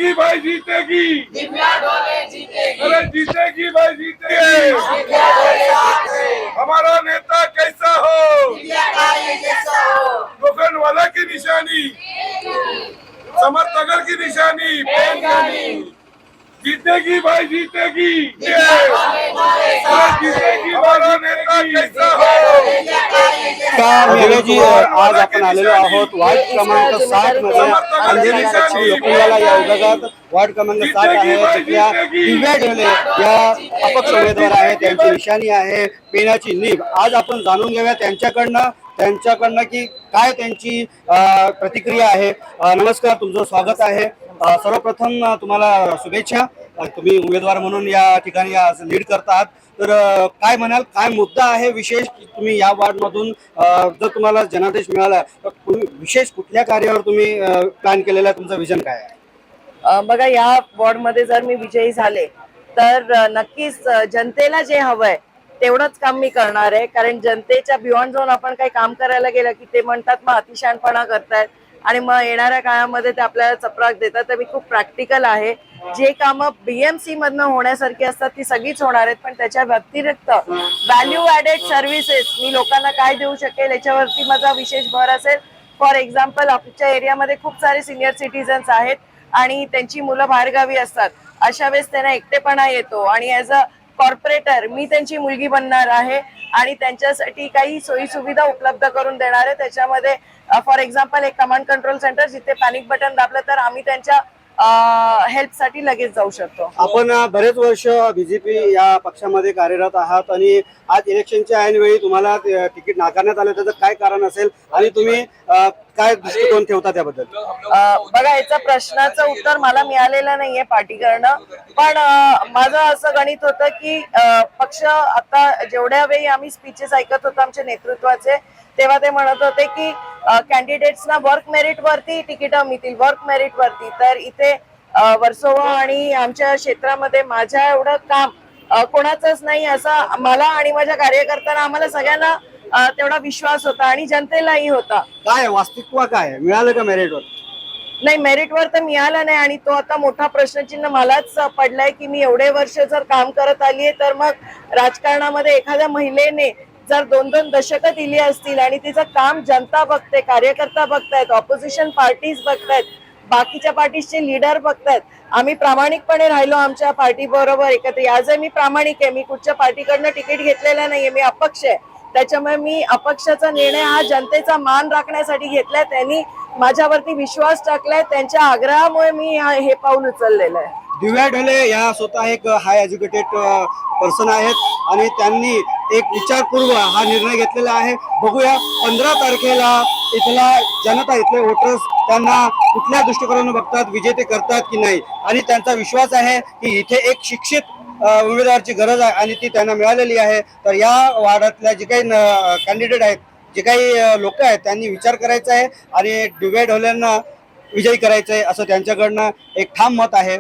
जीतेगी भाई जीतेगी, दिव्या ढोले जीतेगी, अरे जीतेगी भाई जीतेगी। दिव्या ढोले जीतेगी, हमारा नेता कैसा हो, दिव्या ढोले जैसा हो, लोखंड वाला की निशानी, समर्थकर की निशानी, जीतेगी भाई जीतेगी, अरे जीतेगी हमारा नेता कैसा हो। जी आज आपण आलेलो आहोत वार्ड क्रमांक 7 मध्ये अंधेरी पश्चिम लोकसभेला या विभागात वार्ड क्रमांक 7 आहे तिथल्या दिव्या ढोले या अपक्ष उमेदवार आहेत त्यांची निशाणी आहे पेनाची नीब। आज आपण जाणून घेऊया त्यांच्याकडनं की काय त्यांची प्रतिक्रिया आहे। नमस्कार, तुमचं स्वागत आहे। सर्वप्रथम तुम्हाला शुभेच्छा, तुम्ही उमेदवार म्हणून या ठिकाणी आज लीड करतात। तर काय म्हणाल, काय मुद्दा आहे विशेष तुम्ही या वार्ड मधून जर तुम्हाला जनादेश मिळाला तर विशेष कुठल्या कार्यावर तुम्ही प्लॅन केलेला, तुमचं विजन काय आहे? बघा, या वॉर्ड मध्ये जर मी विजयी झाले तर नक्कीच जनतेला जे हवंय तेवढंच काम मी करणार आहे। कारण जनतेच्या बियॉन्ड जाऊन आपण काही काम करायला गेलं की ते म्हणतात मग अतिशहाणपणा करतायत आणि मग येणाऱ्या काळामध्ये ते आपल्याला चपराक देतात। तर मी खूप प्रॅक्टिकल आहे, जे कामं बीएमसी मधनं होण्यासारखी असतात ती सगळीच होणार आहेत, पण त्याच्या व्यतिरिक्त व्हॅल्यू ऍडेड सर्व्हिसेस मी लोकांना काय देऊ शकेल याच्यावरती माझा विशेष भर असेल। फॉर एक्झाम्पल, आमच्या एरियामध्ये खूप सारे सिनियर सिटीजन्स आहेत आणि त्यांची मुलं बाहेरगावी असतात। अशा वेळेस त्यांना एकटेपणा येतो आणि ऍज अ कॉर्पोरेटर मी त्यांची मुलगी बनणार आहे आणि त्यांच्यासाठी काही सोयी सुविधा उपलब्ध करून देणार आहे। त्याच्यामध्ये फॉर एक्झाम्पल एक कमांड कंट्रोल सेंटर, जिथे पॅनिक बटन दाबलं तर आम्ही त्यांच्या हेल्प साठी लगेच जाऊ शकतो। आपण बरेच वर्ष बीजेपी या पक्षामध्ये कार्यरत आहात आणि आज इलेक्शनच्या ऐनवेळी तुम्हाला तिकीट नाकारण्यात आलं, त्याचं काय कारण असेल आणि तुम्ही काय दृष्टिकोन ठेवता त्याबद्दल? बघा, याचा प्रश्नाचं उत्तर मला मिळालेलं नाहीये पार्टीकडनं, पण माझं असं गणित होतं की पक्ष आता जेवढ्या वेळी आम्ही स्पीचेस ऐकत होतो आमच्या नेतृत्वाचे, तेव्हा ते म्हणत होते की कॅन्डिडेट्सना वर्क मेरिट वरती तिकीटं मिळतील, वर्क मेरिट वरती। तर इथे वर्सोवा आणि आमच्या क्षेत्रामध्ये माझ्या एवढं काम कोणाचंच नाही असं मला आणि माझ्या कार्यकर्त्यांना, आम्हाला सगळ्यांना तेवढा विश्वास होता आणि जनतेलाही होता। काय वास्तविकता काय मिळालं का मेरिटवर? नाही, मेरिटवर तर मिळालं नाही आणि तो आता मोठा प्रश्नचिन्ह मलाच पडलाय की मी एवढे वर्ष जर काम करत आलीये तर मग राजकारणामध्ये एखाद्या महिलेने जर 2-2 दशकं दिली असतील आणि तिचं काम जनता बघते, कार्यकर्ता बघतायत, ऑपोजिशन पार्टीज बघतायत, बाकीच्या पार्टीचे लीडर बघतायत, आम्ही प्रामाणिकपणे राहिलो आमच्या पार्टी बरोबर एकत्र। आजही मी प्रामाणिक आहे, मी कुठच्या पार्टीकडनं तिकीट घेतलेलं नाहीये, मी अपक्ष आहे। त्याच्यामुळे मी अपक्षाचा निर्णय हा जनतेचा मान राखण्यासाठी घेतलाय, त्यांनी माझ्यावरती विश्वास टाकलाय, त्यांच्या आग्रहामुळे मी हे पाऊल उचललेलं आहे। दिव्या ढोले या स्वतः एक हाय एज्युकेटेड पर्सन आहेत आणि त्यांनी एक विचारपूर्व हा निर्णय घेतलेला आहे। बघूया 15 तारखेला इथला जनता, इथले वोटर्स त्यांना कुठल्या दृष्टिकोनाने बघतात, विजेते करतात की नाही, आणि त्यांचा विश्वास आहे की इथे एक शिक्षित उमेदवाराची गरज आहे आणि ती त्यांना मिळालेली आहे। तर या वार्डातल्या जे काही कॅन्डिडेट आहेत, जे काही लोक आहेत, त्यांनी विचार करायचा आहे आणि दिव्या ढोलेंना विजयी करायचं आहे असं त्यांच्याकडनं एक ठाम मत आहे।